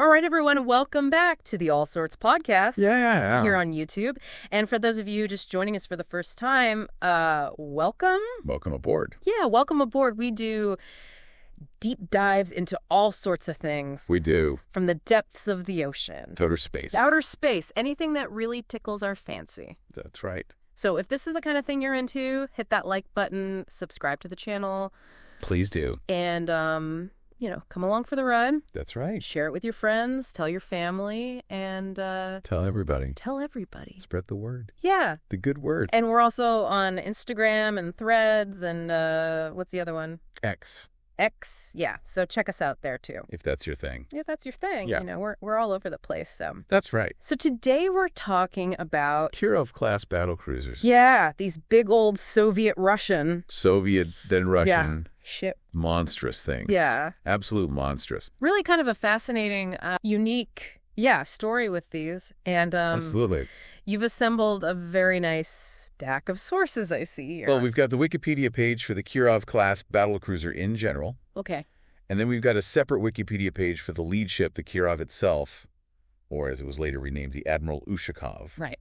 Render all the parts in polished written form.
All right, everyone, welcome back to the All Sorts podcast. Yeah. Here on YouTube. And for those of you just joining us for the first time, welcome. Welcome aboard. Yeah, welcome aboard. We do deep dives into all sorts of things. We do. From the depths of the ocean. Outer space. Outer space. Anything that really tickles our fancy. That's right. So if this is the kind of thing you're into, hit that like button, subscribe to the channel. Please do. And, come along for the ride. That's right. Share it with your friends, tell your family, and tell everybody. Tell everybody. Spread the word. Yeah. The good word. And we're also on Instagram and Threads and what's the other one? X. Yeah. So check us out there too. If that's your thing. If that's your thing. Yeah. We're all over the place. So that's right. So today we're talking about Kirov-Class Battlecruisers. Yeah, these big old Soviet-Russian. Soviet, then Russian. Ship. Monstrous things. Yeah. Absolute monstrous. Really kind of a fascinating, unique, story with these. And absolutely. You've assembled a very nice stack of sources, I see here. Well, we've got the Wikipedia page for the Kirov-Class Battlecruiser in general. Okay. And then we've got a separate Wikipedia page for the lead ship, the Kirov itself, or as it was later renamed, the Admiral Ushakov. Right.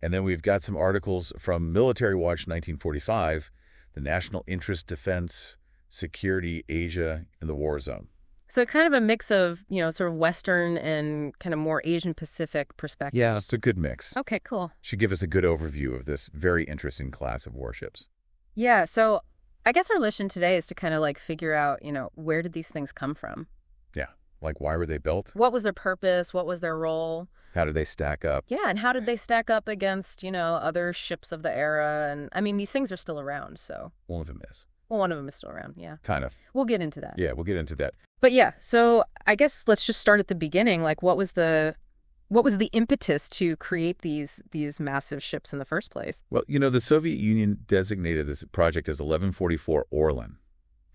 And then we've got some articles from Military Watch 1945, the National Interest Defense, Security, Asia, and the War Zone. So kind of a mix of, sort of Western and kind of more Asian Pacific perspectives. Yeah, it's a good mix. Okay, cool. Should give us a good overview of this very interesting class of warships. Yeah, so I guess our mission today is to kind of figure out, where did these things come from? Yeah, why were they built? What was their purpose? What was their role? How did they stack up? Yeah, and how did they stack up against, other ships of the era? And I mean, these things are still around, so. One of them is. Well, one of them is still around, yeah. Kind of. We'll get into that. Yeah, we'll get into that. But yeah, so I guess let's just start at the beginning. What was the impetus to create these massive ships in the first place? Well, the Soviet Union designated this project as 1144 Orlan.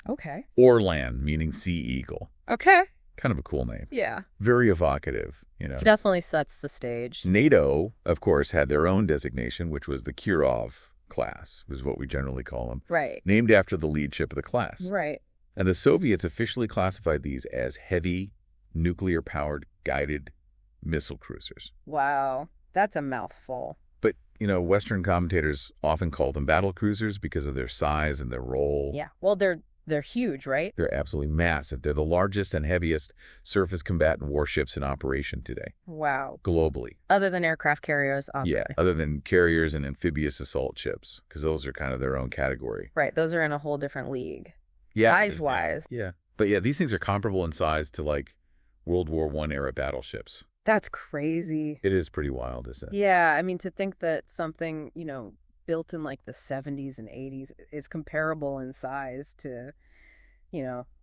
Okay. Orlan, meaning sea eagle. Okay. Kind of a cool name. Yeah. Very evocative, Definitely sets the stage. NATO, of course, had their own designation, which was the Kirov-Class, was what we generally call them. Right. Named after the lead ship of the class. Right. And the Soviets officially classified these as heavy, nuclear-powered guided missile cruisers. Wow. That's a mouthful. But, Western commentators often call them battle cruisers because of their size and their role. Yeah. Well, they're huge, right? They're absolutely massive. They're the largest and heaviest surface combatant warships in operation today. Wow. Globally. Other than aircraft carriers, obviously. Yeah, other than carriers and amphibious assault ships, because those are kind of their own category. Right. Those are in a whole different league. Yeah. Size-wise. Yeah. But yeah, these things are comparable in size to World War I era battleships. That's crazy. It is pretty wild, isn't it? Yeah. I mean, to think that something, built in the 70s and 80s is comparable in size to,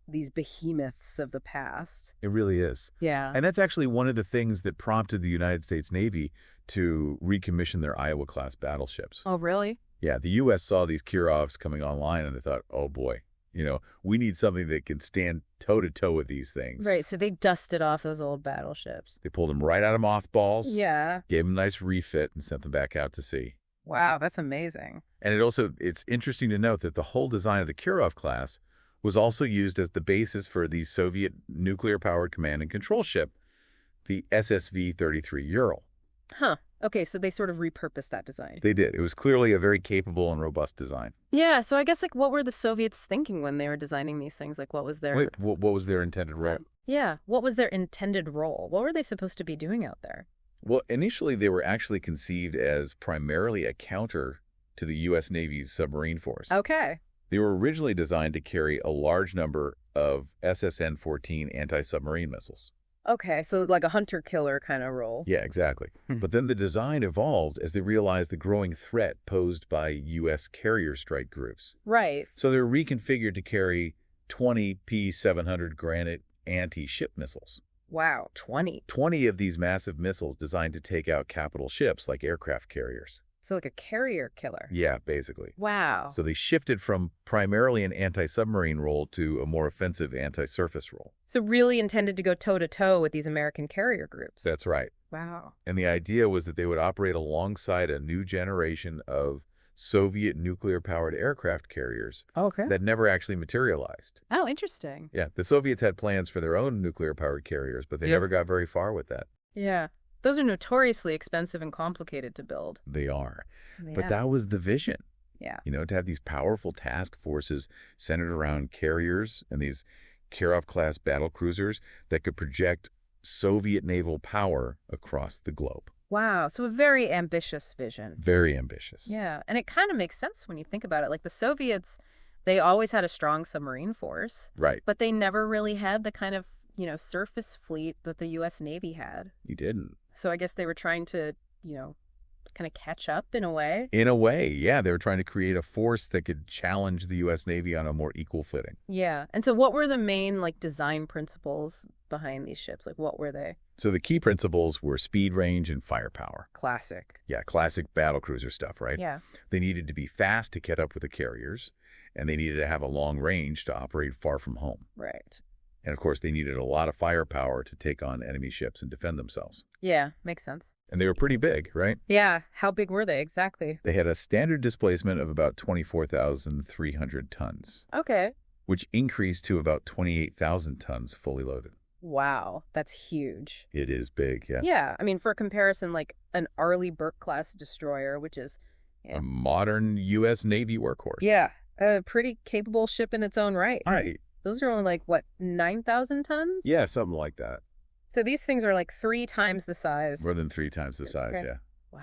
these behemoths of the past. It really is. Yeah. And that's actually one of the things that prompted the United States Navy to recommission their Iowa-class battleships. Oh, really? Yeah, the U.S. saw these Kirovs coming online and they thought, oh boy, we need something that can stand toe-to-toe with these things. Right, so they dusted off those old battleships. They pulled them right out of mothballs. Yeah. Gave them a nice refit and sent them back out to sea. Wow, that's amazing. And it's interesting to note that the whole design of the Kirov class was also used as the basis for the Soviet nuclear-powered command and control ship, the SSV-33 Ural. Huh. Okay, so they sort of repurposed that design. They did. It was clearly a very capable and robust design. Yeah, so I guess, what were the Soviets thinking when they were designing these things? What was their... Wait, what was their intended role? Yeah, what was their intended role? What were they supposed to be doing out there? Well, initially they were actually conceived as primarily a counter to the U.S. Navy's submarine force. Okay. They were originally designed to carry a large number of SSN-14 anti-submarine missiles. Okay, so like a hunter-killer kind of role. Yeah, exactly. But then the design evolved as they realized the growing threat posed by U.S. carrier strike groups. Right. So they were reconfigured to carry 20 P-700 Granite anti-ship missiles. Wow, 20. 20 of these massive missiles designed to take out capital ships like aircraft carriers. So like a carrier killer. Yeah, basically. Wow. So they shifted from primarily an anti-submarine role to a more offensive anti-surface role. So really intended to go toe-to-toe with these American carrier groups. That's right. Wow. And the idea was that they would operate alongside a new generation of Soviet nuclear-powered aircraft carriers Okay. that never actually materialized. Oh, interesting. Yeah, the Soviets had plans for their own nuclear-powered carriers, but they never got very far with that. Yeah. Those are notoriously expensive and complicated to build. They are. Yeah. But that was the vision, Yeah. to have these powerful task forces centered around carriers and these Kirov-Class Battlecruisers that could project Soviet naval power across the globe. Wow. So a very ambitious vision. Very ambitious. Yeah. And it kind of makes sense when you think about it. Like the Soviets, they always had a strong submarine force, Right. but they never really had the kind of, surface fleet that the U.S. Navy had. You didn't. So I guess they were trying to, kind of catch up in a way. In a way, yeah. They were trying to create a force that could challenge the U.S. Navy on a more equal footing. Yeah. And so what were the main, design principles behind these ships? Like, what were they? So the key principles were speed, range, and firepower. Classic. Yeah, classic battlecruiser stuff, right? Yeah. They needed to be fast to get up with the carriers, and they needed to have a long range to operate far from home. Right. And, of course, they needed a lot of firepower to take on enemy ships and defend themselves. Yeah. Makes sense. And they were pretty big, right? Yeah. How big were they exactly? They had a standard displacement of about 24,300 tons, Okay. which increased to about 28,000 tons fully loaded. Wow. That's huge. It is big, yeah. Yeah. I mean, for comparison, like an Arleigh Burke-class destroyer, which is... A modern U.S. Navy workhorse. Yeah. A pretty capable ship in its own right. Right. Those are only 9,000 tons? Yeah, something like that. So these things are 3 times the size. More than 3 times the size, Okay. yeah. Wow.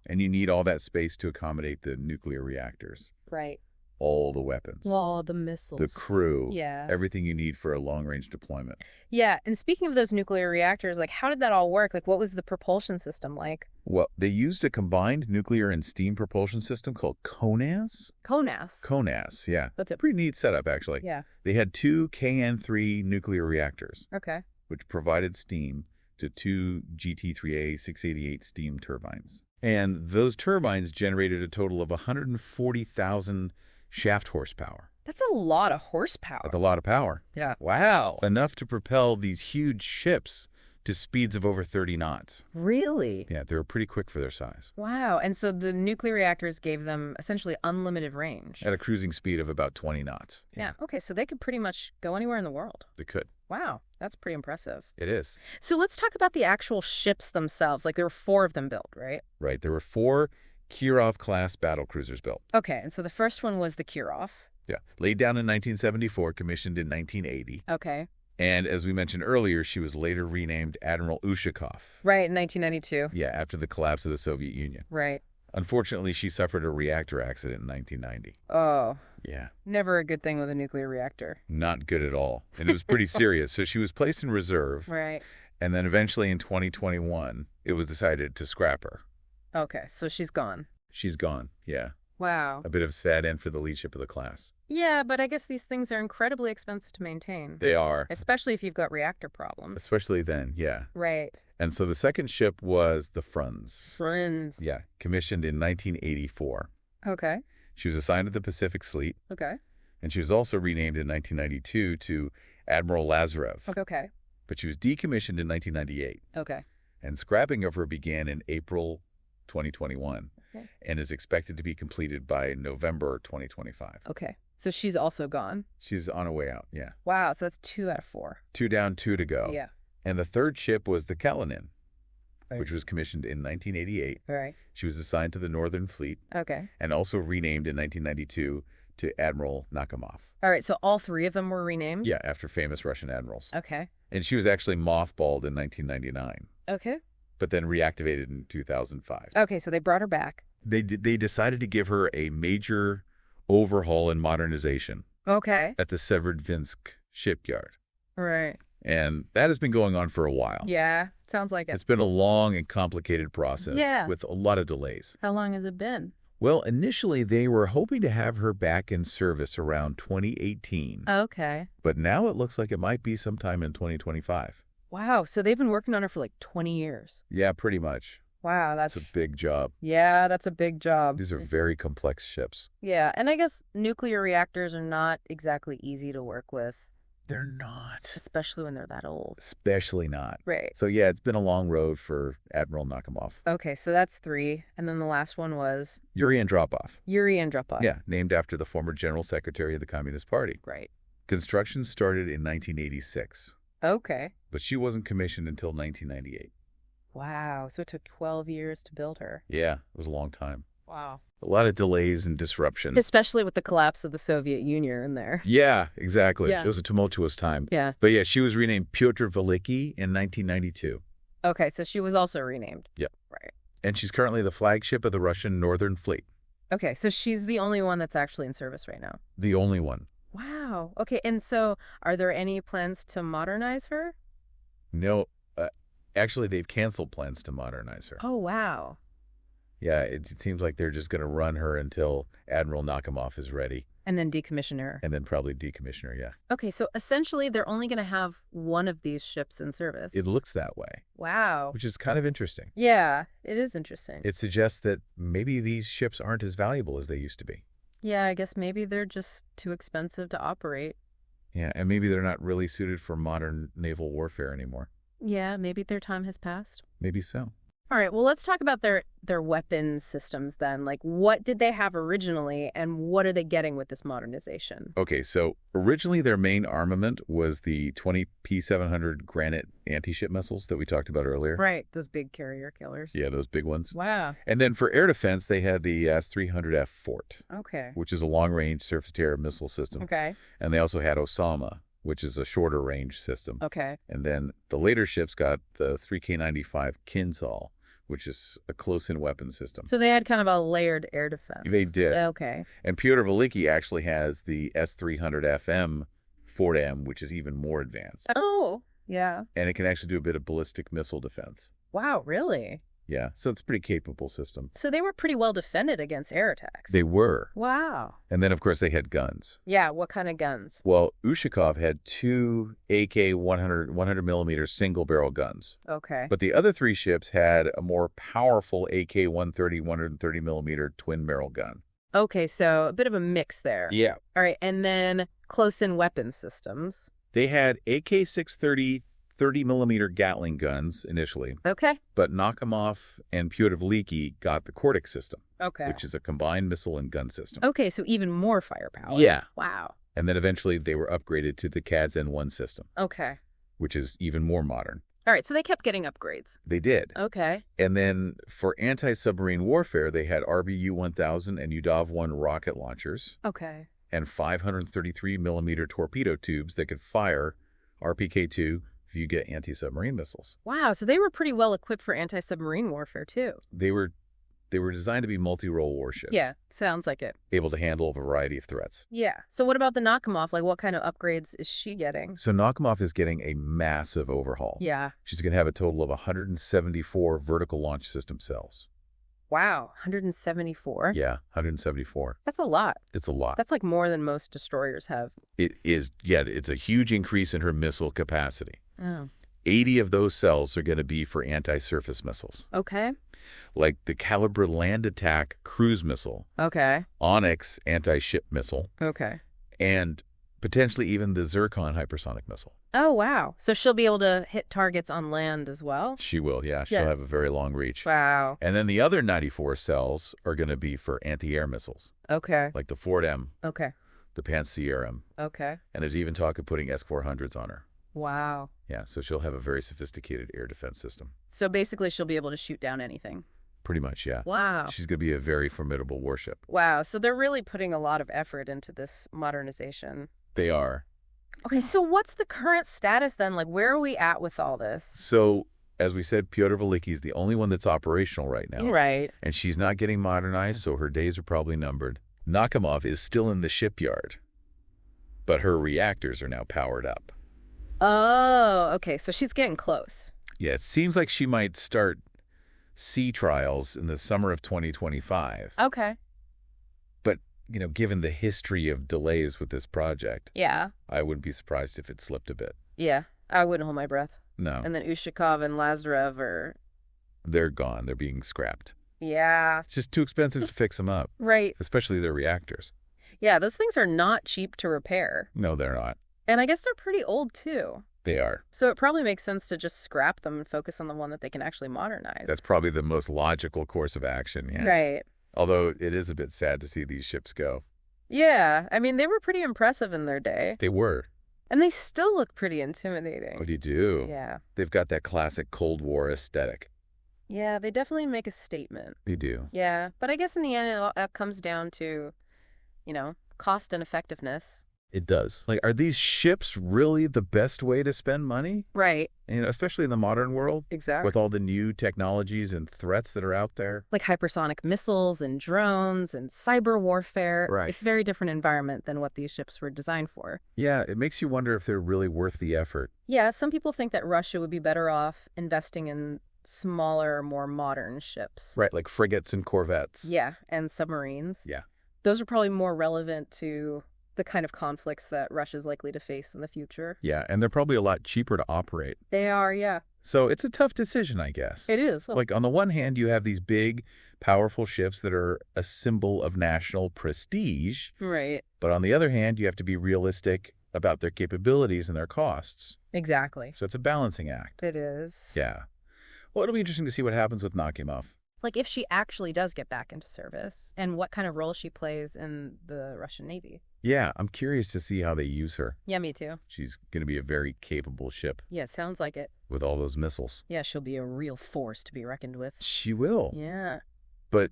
And you need all that space to accommodate the nuclear reactors, Right. all the weapons, All the missiles. the crew, Yeah. everything you need for a long-range deployment. Yeah. And speaking of those nuclear reactors, how did that all work? What was the propulsion system like? Well, they used a combined nuclear and steam propulsion system called CONAS. CONAS. CONAS, yeah. That's it. Pretty neat setup, actually. Yeah. They had 2 KN-3 nuclear reactors, Okay. which provided steam to 2 GT3A 688 steam turbines. And those turbines generated a total of 140,000 shaft horsepower. That's a lot of horsepower. That's a lot of power. Yeah. Wow. Enough to propel these huge ships to speeds of over 30 knots. Really? Yeah, they were pretty quick for their size. Wow. And so the nuclear reactors gave them essentially unlimited range. At a cruising speed of about 20 knots. Yeah. Okay. So they could pretty much go anywhere in the world. They could. Wow. That's pretty impressive. It is. So let's talk about the actual ships themselves. There were 4 of them built, right? Right. There were 4 Kirov-Class Battlecruisers built. Okay. And so the first one was the Kirov. Yeah. Laid down in 1974, commissioned in 1980. Okay. And as we mentioned earlier, she was later renamed Admiral Ushakov. Right. In 1992. Yeah, after the collapse of the Soviet Union. Right. Unfortunately, she suffered a reactor accident in 1990. Oh. Yeah. Never a good thing with a nuclear reactor. Not good at all. And it was pretty serious. So she was placed in reserve. Right. And then eventually in 2021, it was decided to scrap her. Okay. So she's gone. She's gone. Yeah. Wow. A bit of a sad end for the leadership of the class. Yeah, but I guess these things are incredibly expensive to maintain. They are. Especially if you've got reactor problems. Especially then, yeah. Right. And so the second ship was the Franz. Friends. Yeah, commissioned in 1984. Okay. She was assigned to the Pacific Fleet, Okay. and she was also renamed in 1992 to Admiral Lazarev. Okay. But she was decommissioned in 1998, Okay. and scrapping of her began in April 2021 Okay. and is expected to be completed by November 2025. Okay. So she's also gone. She's on her way out, yeah. Wow. So that's 2 out of 4. 2 down, 2 to go. Yeah. And the third ship was the Kalinin, Right. which was commissioned in 1988. All right. She was assigned to the Northern Fleet Okay. and also renamed in 1992 to Admiral Nakhimov. All right. So all 3 of them were renamed? Yeah, after famous Russian admirals. Okay. And she was actually mothballed in 1999, Okay. but then reactivated in 2005. Okay. So they brought her back. They decided to give her a major overhaul and modernization Okay. at the Severodvinsk shipyard. All right. And that has been going on for a while. Yeah. Sounds like it. It's been a long and complicated process Yeah. with a lot of delays. How long has it been? Well, initially they were hoping to have her back in service around 2018, Okay. but now it looks like it might be sometime in 2025. Wow. So they've been working on her for 20 years. Yeah, pretty much. Wow. It's a big job. Yeah, that's a big job. These are very complex ships. Yeah. And I guess nuclear reactors are not exactly easy to work with. They're not. Especially when they're that old. Especially not. Right. So yeah, it's been a long road for Admiral Nakhimov. Okay, so that's 3. And then the last one was Yuri Andropov. Yuri Andropov. Yeah, named after the former General Secretary of the Communist Party. Right. Construction started in 1986. Okay. But she wasn't commissioned until 1998. Wow. So it took 12 years to build her. Yeah, it was a long time. Wow. A lot of delays and disruptions. Especially with the collapse of the Soviet Union in there. Yeah, exactly. Yeah. It was a tumultuous time. Yeah. But yeah, she was renamed Pyotr Veliki in 1992. Okay, so she was also renamed. Yep. Right. And she's currently the flagship of the Russian Northern Fleet. Okay, so she's the only one that's actually in service right now. The only one. Wow. Okay, and so are there any plans to modernize her? No, actually, they've canceled plans to modernize her. Oh, wow. Yeah, it seems like they're just going to run her until Admiral Nakhimov is ready. And then decommission her. And then probably decommission her, yeah. Okay, so essentially they're only going to have one of these ships in service. It looks that way. Wow. Which is kind of interesting. Yeah, it is interesting. It suggests that maybe these ships aren't as valuable as they used to be. Yeah, I guess maybe they're just too expensive to operate. Yeah, and maybe they're not really suited for modern naval warfare anymore. Yeah, maybe their time has passed. Maybe so. All right, well, let's talk about their weapons systems then. Like, what did they have originally, and what are they getting with this modernization? Okay, so originally their main armament was the 20 P-700 Granite anti-ship missiles that we talked about earlier. Right, those big carrier killers. Yeah, those big ones. Wow. And then for air defense, they had the S-300F Fort, Okay. which is a long-range surface-to-air missile system. Okay. And they also had Osama, which is a shorter-range system. Okay. And then the later ships got the 3K-95 Kinsall, which is a close-in weapon system. So they had kind of a layered air defense. They did. Okay. And Pyotr Veliki actually has the S-300FM Fort M, which is even more advanced. Oh, yeah. And it can actually do a bit of ballistic missile defense. Wow, really? Yeah, so it's a pretty capable system. So they were pretty well defended against air attacks. They were. Wow. And then, of course, they had guns. Yeah, what kind of guns? Well, Ushakov had 2 AK-100 100-millimeter single-barrel guns. Okay. But the other 3 ships had a more powerful AK-130 130-millimeter twin-barrel gun. Okay, so a bit of a mix there. Yeah. All right, and then close-in weapon systems. They had AK-630 30-millimeter Gatling guns initially, Okay. but Nakhimov and Pyotr Veliki got the Kortik system, Okay. which is a combined missile and gun system. Okay, so even more firepower. Yeah. Wow. And then eventually they were upgraded to the KADS-N1 system, Okay. which is even more modern. All right, so they kept getting upgrades. They did. Okay. And then for anti-submarine warfare, they had RBU-1000 and UDAV-1 rocket launchers Okay. and 533-millimeter torpedo tubes that could fire RPK-2 if you get anti-submarine missiles. Wow, so they were pretty well equipped for anti-submarine warfare, too. They were designed to be multi-role warships. Yeah, sounds like it. Able to handle a variety of threats. Yeah. So what about the Nakhimov? Like, what kind of upgrades is she getting? So Nakhimov is getting a massive overhaul. Yeah. She's going to have a total of 174 vertical launch system cells. Wow, 174? Yeah, 174. That's a lot. It's a lot. That's like more than most destroyers have. It is, yeah, it's a huge increase in her missile capacity. Oh. 80 of those cells are going to be for anti-surface missiles, Okay. like the Calibre land attack cruise missile, Okay. Onyx anti-ship missile, Okay. and potentially even the Zircon hypersonic missile. Oh, wow. So she'll be able to hit targets on land as well? She will, yeah. She'll Yeah. have a very long reach. Wow. And then the other 94 cells are going to be for anti-air missiles, Okay. like the Ford M, Okay. the Pantsir M, Okay. and there's even talk of putting S-400s on her. Wow. Yeah, so she'll have a very sophisticated air defense system. So basically she'll be able to shoot down anything. Pretty much, yeah. Wow. She's going to be a very formidable warship. Wow. So they're really putting a lot of effort into this modernization. They are. Okay, so what's the current status then? Like, where are we at with all this? So, as we said, Pyotr Veliki is the only one that's operational right now. Right. And she's not getting modernized, so her days are probably numbered. Nakhimov is still in the shipyard, but her reactors are now powered up. Oh, okay. So she's getting close. Yeah, it seems like she might start sea trials in the summer of 2025. Okay. But, given the history of delays with this project, Yeah. I wouldn't be surprised if it slipped a bit. Yeah. I wouldn't hold my breath. No, And then Ushakov and Lazarev are... they're gone. They're being scrapped. Yeah. It's just too expensive to fix them up, Right. especially their reactors. Yeah, those things are not cheap to repair. No, they're not. And I guess they're pretty old, too. They are. So it probably makes sense to just scrap them and focus on the one that they can actually modernize. That's probably the most logical course of action, yeah. Right. Although it is a bit sad to see these ships go. Yeah. I mean, they were pretty impressive in their day. They were. And they still look pretty intimidating. Oh, you do? Yeah. They've got that classic Cold War aesthetic. Yeah, they definitely make a statement. They do. Yeah. But I guess in the end, it all comes down to, cost and effectiveness. It does. Like, are these ships really the best way to spend money? Right. Especially in the modern world? Exactly. With all the new technologies and threats that are out there? Like hypersonic missiles and drones and cyber warfare. Right. It's a very different environment than what these ships were designed for. Yeah, it makes you wonder if they're really worth the effort. Yeah, some people think that Russia would be better off investing in smaller, more modern ships. Right, like frigates and corvettes. Yeah, and submarines. Yeah. Those are probably more relevant to the kind of conflicts that Russia's likely to face in the future. Yeah, and they're probably a lot cheaper to operate. They are, yeah. So it's a tough decision, I guess. It is. Like, on the one hand, you have these big, powerful ships that are a symbol of national prestige. Right. But on the other hand, you have to be realistic about their capabilities and their costs. Exactly. So it's a balancing act. It is. Yeah. Well, it'll be interesting to see what happens with Nakhimov. Like, if she actually does get back into service and what kind of role she plays in the Russian Navy. Yeah, I'm curious to see how they use her. Yeah, me too. She's going to be a very capable ship. Yeah, sounds like it. With all those missiles. Yeah, she'll be a real force to be reckoned with. She will. Yeah. But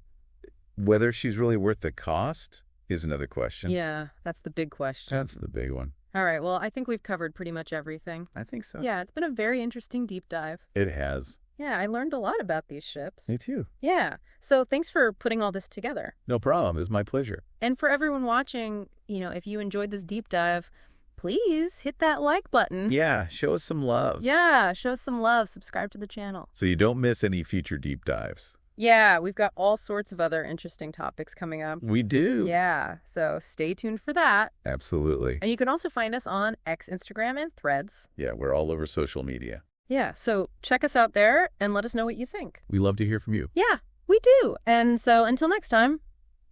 whether she's really worth the cost is another question. Yeah, that's the big question. That's the big one. All right, well, I think we've covered pretty much everything. I think so. Yeah, it's been a very interesting deep dive. It has. Yeah, I learned a lot about these ships. Me too. Yeah, so thanks for putting all this together. No problem. It was my pleasure. And for everyone watching, if you enjoyed this deep dive, please hit that like button. Yeah, show us some love. Yeah, show us some love. Subscribe to the channel. So you don't miss any future deep dives. Yeah, we've got all sorts of other interesting topics coming up. We do. Yeah, so stay tuned for that. Absolutely. And you can also find us on X, Instagram, and Threads. Yeah, we're all over social media. Yeah, so check us out there and let us know what you think. We love to hear from you. Yeah, we do. And so until next time.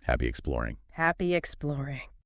Happy exploring. Happy exploring.